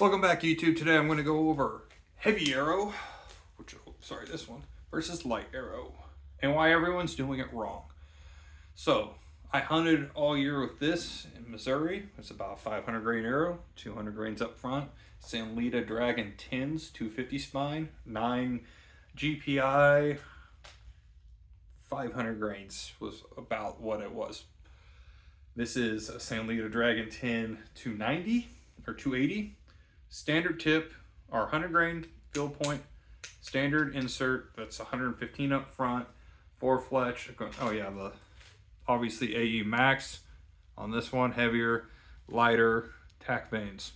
Welcome back, YouTube. Today I'm going to go over heavy arrow, this one, versus light arrow, and why everyone's doing it wrong. So, I hunted all year with this in Missouri. It's about 500 grain arrow, 200 grains up front, Sanlita Dragon 10s, 250 spine, 9 GPI, 500 grains was about what it was. This is a Sanlita Dragon 10 290 or 280. Standard tip, our 100 grain field point, standard insert, that's 115 up front, 4 fletch. Oh yeah, obviously AE max on this one, heavier, lighter, tack vanes.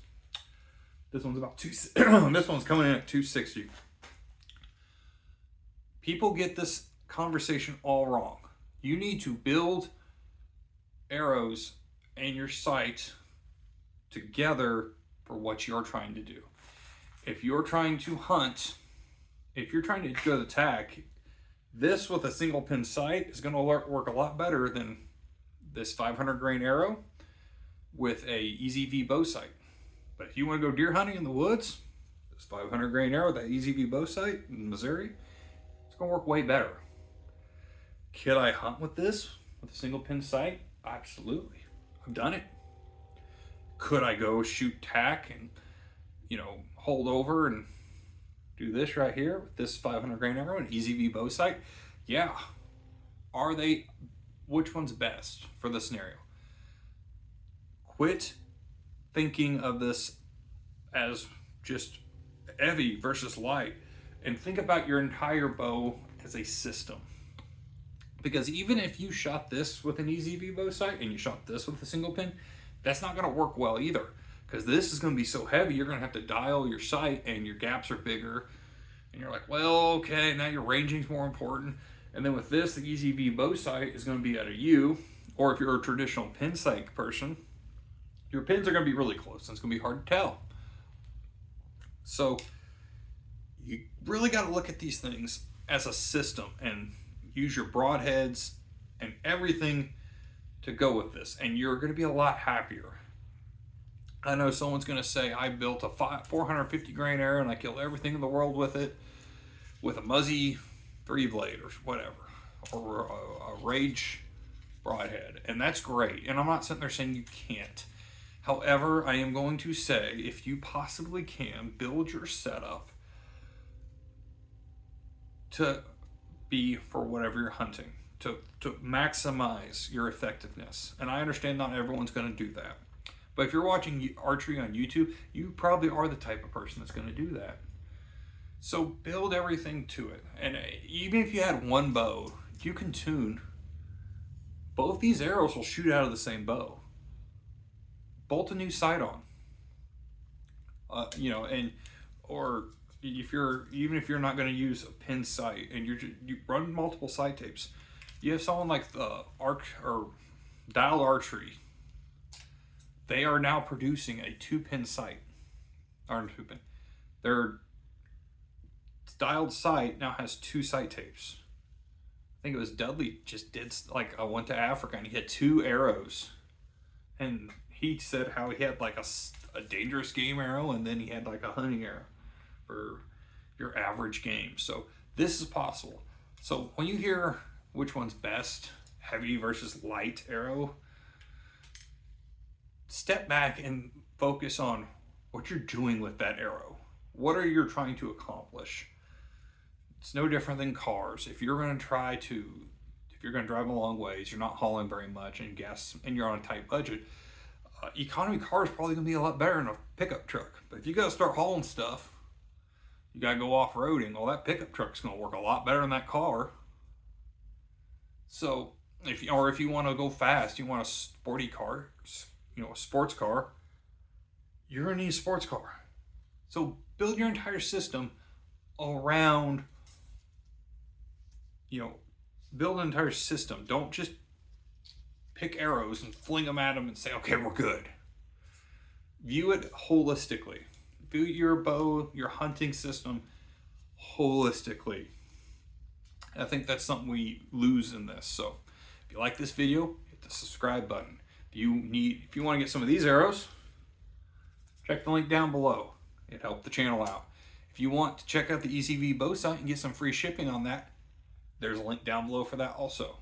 This one's about this one's coming in at 260. People get this conversation all wrong. You need to build arrows and your sight together for what you're trying to do. If you're trying to hunt, if you're trying to go to the tack, this with a single pin sight is going to work a lot better than this 500 grain arrow with a EZV bow sight. But if you want to go deer hunting in the woods, this 500 grain arrow, that EZV bow sight in Missouri, it's going to work way better. Could I hunt with this with a single pin sight? Absolutely. I've done it. Could I go shoot tack and, hold over and do this right here with this 500 grain arrow and EZV bow sight? Yeah. Which one's best for the scenario? Quit thinking of this as just heavy versus light and think about your entire bow as a system. Because even if you shot this with an EZV bow sight and you shot this with a single pin, that's not going to work well either, because this is going to be so heavy you're going to have to dial your sight and your gaps are bigger and you're like, well, okay, now your ranging's more important. And then with this, the EZV bow sight is going to be at a U, or if you're a traditional pin sight person, your pins are going to be really close and it's going to be hard to tell. So you really got to look at these things as a system and use your broadheads and everything to go with this, and you're going to be a lot happier. I know someone's going to say, I built a 450 grain arrow and I killed everything in the world with it, with a Muzzy 3-blade or whatever, or a Rage broadhead, and that's great, and I'm not sitting there saying you can't. However, I am going to say, if you possibly can, build your setup to be for whatever you're hunting, to maximize your effectiveness. And I understand not everyone's going to do that. But if you're watching archery on YouTube, you probably are the type of person that's going to do that. So build everything to it. And even if you had one bow, you can tune. Both these arrows will shoot out of the same bow. Bolt a new sight on. Or even if you're not going to use a pin sight and you run multiple sight tapes, you have someone like the Dialed Archery. They are now producing a 2-pin sight, or 2-pin. Their dialed sight now has 2 sight tapes. I think it was Dudley just did, I went to Africa and he had 2 arrows, and he said how he had like a dangerous game arrow and then he had like a hunting arrow for your average game. So this is possible. So when you hear which one's best, heavy versus light arrow, step back and focus on what you're doing with that arrow. What are you trying to accomplish? It's no different than cars. If you're going to drive a long ways, you're not hauling very much and you're on a tight budget, economy car is probably going to be a lot better than a pickup truck. But if you got to start hauling stuff, you got to go off-roading, well, that pickup truck's going to work a lot better than that car. So if you want to go fast, you want a sporty car, a sports car, you're going to need a sports car. So build your entire system around, build an entire system. Don't just pick arrows and fling them at them and say, okay, we're good. View it holistically. View your bow, your hunting system holistically. I think that's something we lose in this. So if you like this video, hit the subscribe button. If you want to get some of these arrows, check the link down below. It helped the channel out. If you want to check out the EZV bow sight and get some free shipping on that, there's a link down below for that also.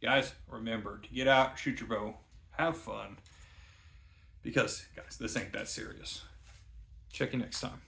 Guys, remember to get out, shoot your bow, have fun, because guys, this ain't that serious. Check you next time.